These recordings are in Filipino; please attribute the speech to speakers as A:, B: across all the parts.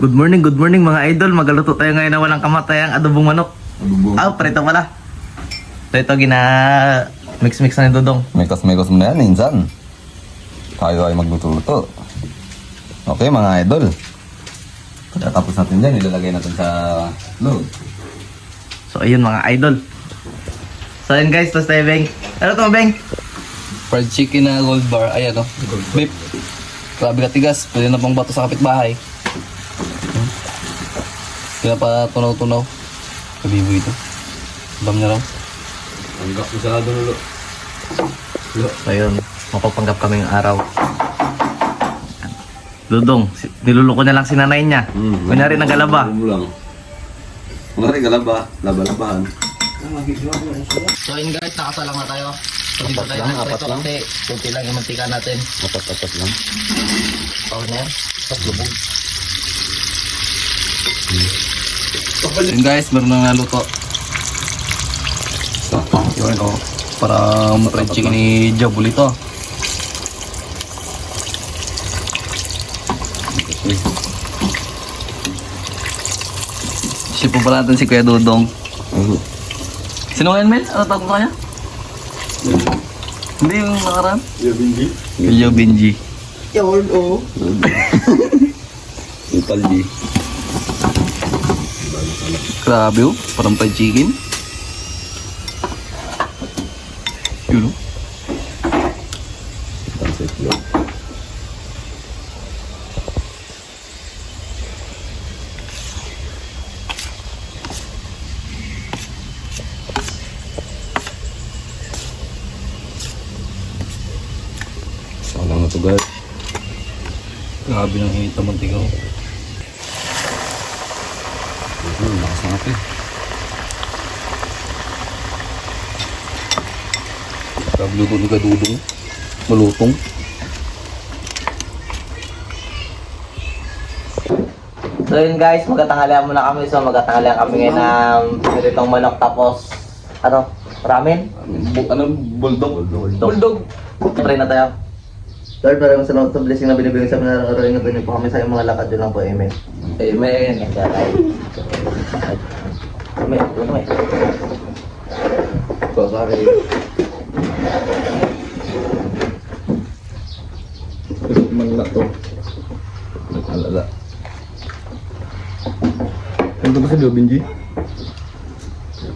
A: Good morning mga idol. Magaluto tayo ngayon na walang kamatayang adobong manok. Prito pala. So ito mix na ni Dudong.
B: Mekos mo na yan, minsan. Tayo ay magluto-luto. Okay mga idol. Pagkatapos natin dyan, ilalagay natin sa loob.
A: So ayun mga idol. So ayun guys, tapos tayo Beng. Ano to Beng?
C: Fried chicken na gold bar. Ayan o. Beef. Grabe katigas. Pwede na pang bato sa kapitbahay. Kaya pa tunaw-tunaw. Kabibo ito. Bam na raw.
B: Anggap mo sa dulo.
A: So ayun, mapagpanggap kaming araw. Dudong, niluloko niya lang si nanay niya. Kunyari nagalaba.
B: Kunyari galaba. Laba-labahan.
A: So ayun guys, nakasalang na tayo. So dito tayo nagprito kasi kunti lang yung mantika natin.
B: Apat lang.
A: Okay na yan. Tapos lubog.
C: Yun guys, meron na naluto. Yun o. Para fried chicken ni Jabul ito. Siya po pala natin si Kuya Dudong. Sino ngayon, Mel? Ano tawag mo kanya? Hindi yung nakaraan? Kuya Benji.
B: Ipaldi.
C: Grabe oh, parang fried chicken. Yun oh.
B: Pansit yun. Salang na to guys.
C: Grabe ng init ng mantika oh.
B: Nakasangap eh.
C: Grabe luto ni Kuya Dudong. Malutong.
A: So yun guys, magkatanghalian muna kami. So magkatanghalian kami ngayon ng piritong manok tapos ramen?
C: Bulldog.
A: Try na tayo. Lord, maraming salamat sa blessing na binibigay sa amin araw-araw. Ingat niyo po kami sa iyong mga lakad. Yun lang po, amen.
C: Amen.
A: Amen. Amen.
C: Sorry.
B: Malala to. Nag-alala. Ano ba sa Leo, Benji?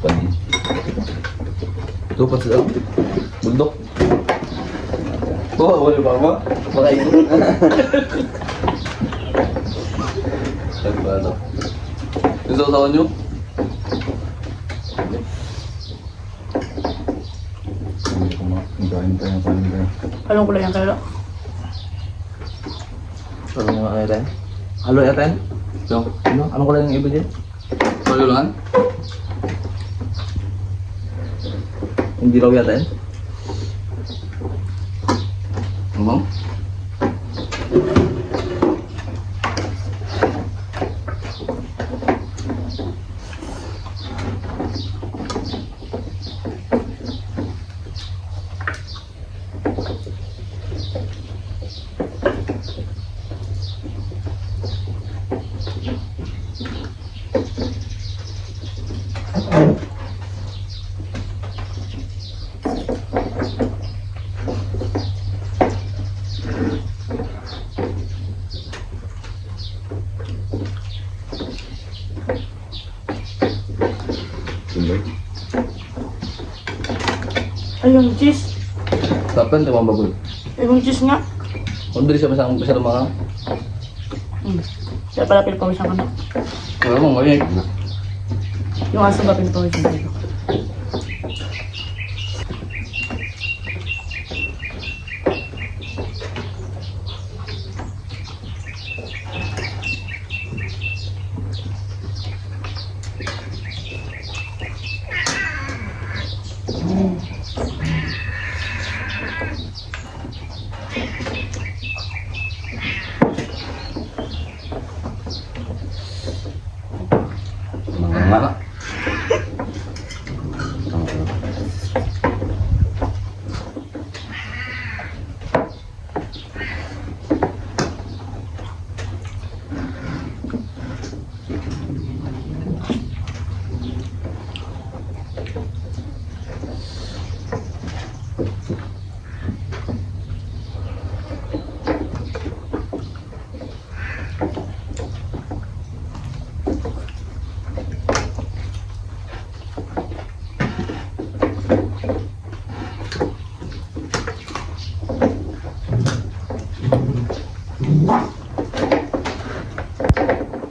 B: Pandi. Ito pa sila. Bulldog. Oh, wala ba ba?
A: Baka ito.
C: Saan ba ito? Yung sausawan nyo?
B: Ang tayo.
D: Anong kulay ang kaya?
A: Ano nga natin? Halo natin?
C: Yung?
A: Anong kulay yung iba dyan?
C: Soyo lang?
A: Hindi raw yatin?
C: Ano bang?
D: Ay, yung cheese.
C: Dapat limang baboy.
D: Yung cheese nga.
C: Kung dili siya masyadong mga.
D: Kaya pala pinapawisan ka na.
C: Wala mong mali.
D: Yung aso ba pinapawisan dito?
B: Mga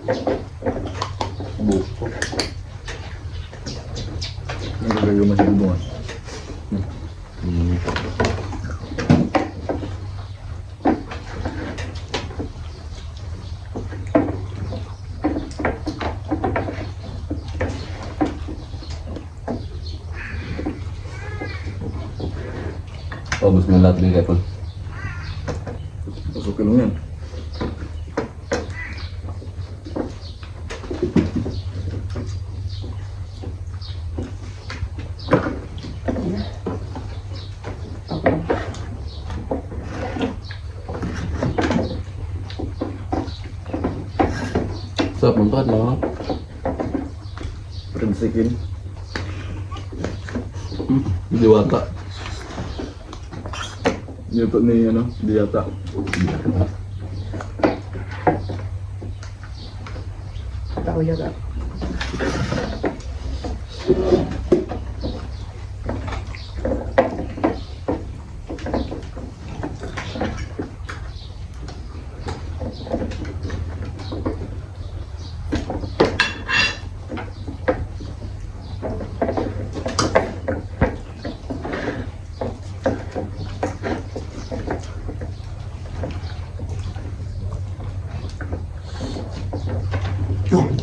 B: Buko.
E: Nagagay mo sa bubungan.
B: Paubos mo lahat ng apple.
E: Pasukin mo yan.
C: Sarap ng tukat mga.
E: Prinsikin.
C: Diwata.
E: Dito ni ano, diyata.
D: Tao yaga.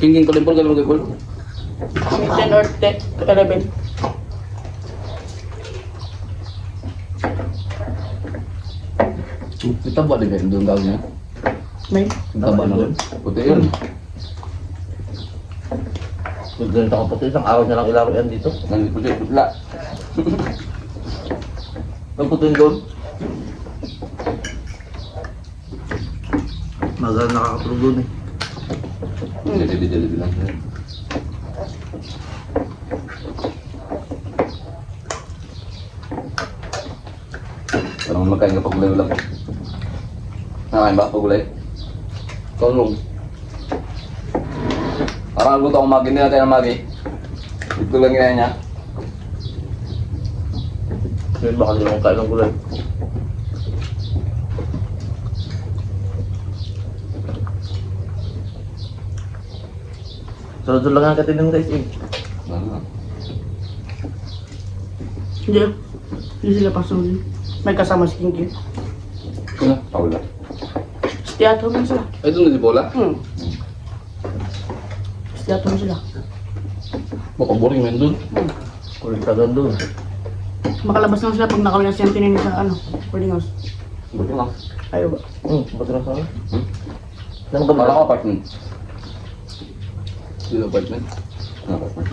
C: King ko limpol galing mag-ipol.
D: 10 or 11.
C: Itaba din kayo doon gawin niya.
D: May.
C: Itaba na rin. Puti yun.
A: Ganito ako puti, isang araw niya lang ilaro yan dito.
C: Nandito puti, putla.
A: Magputo yung doon. Magal nakakatulog doon eh.
B: Jalebi lang. Parang magkain ka pagulay ulam. Nakain ba pagulay?
C: Tulong.
B: Parang luto akong magi, hindi natin ang magi. Ito lang ginaya niya.
A: Ngayon baka hindi mong kain ng gulay. Sunod-sunod lang ang katinong guys eh.
D: Hindi. Hindi sila pasunod. May kasama si Kinky.
C: Ano?
B: Paula.
D: Sa teatro man sila.
C: Ay, doon na si Bola.
D: Sa teatro man sila.
C: Baka boring man doon.
A: Kulit ka doon.
D: Makalabas lang sila pag nakawin na siyempre sa ano, boarding house.
B: Buti lang.
D: Ayaw ba?
A: Ba't na sa akin? Nang
B: Parang
A: gabala
B: ako apartment.
C: Dito apartment.
B: Ano apartment?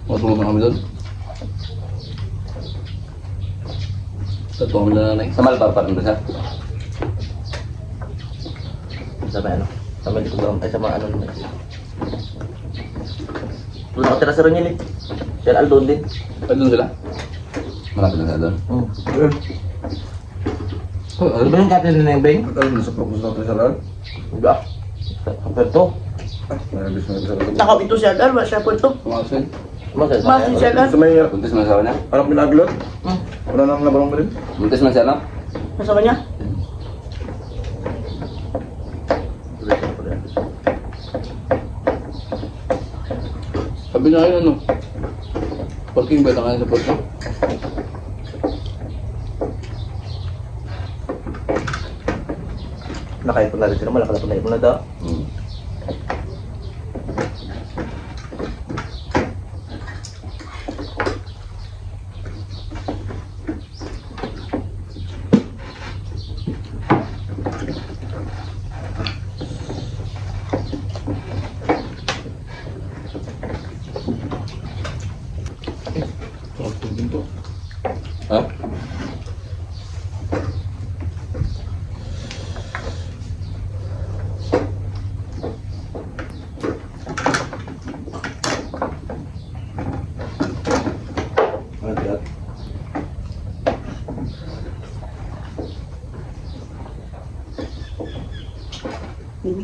C: Matulog na kami doon. Tatuwa kami na nanay.
B: Sa Malbar apartment ba siya?
A: sa may ano? Sa may likod lang. Ay sa mga ano naman. Doon nakatira sa Rangel eh. Si Aldon din.
C: Ay, doon sila.
B: Malapit na siya doon.
A: Ano ba yung katin na yung Beng?
E: Alam mo sa pagkus natin sa lahat?
A: Diba? Ang to.
E: Nalabis na sa lahat.
D: Takaw ito si Adar, ba siya po ito?
C: Pumasin.
A: Masaya sa
D: Masin siya Adar.
E: Sa may
B: Buntis man siya niya?
E: anak minaglot? Wala nang nabarong ba rin?
B: Buntis man siya no?
D: Kasama niya?
C: Sabi na kayo ano. Parking ba na kayo sa parking?
A: Nakaipon na rin sila. Malaki na po na ipon na daw.
B: Ha?
D: Hmm.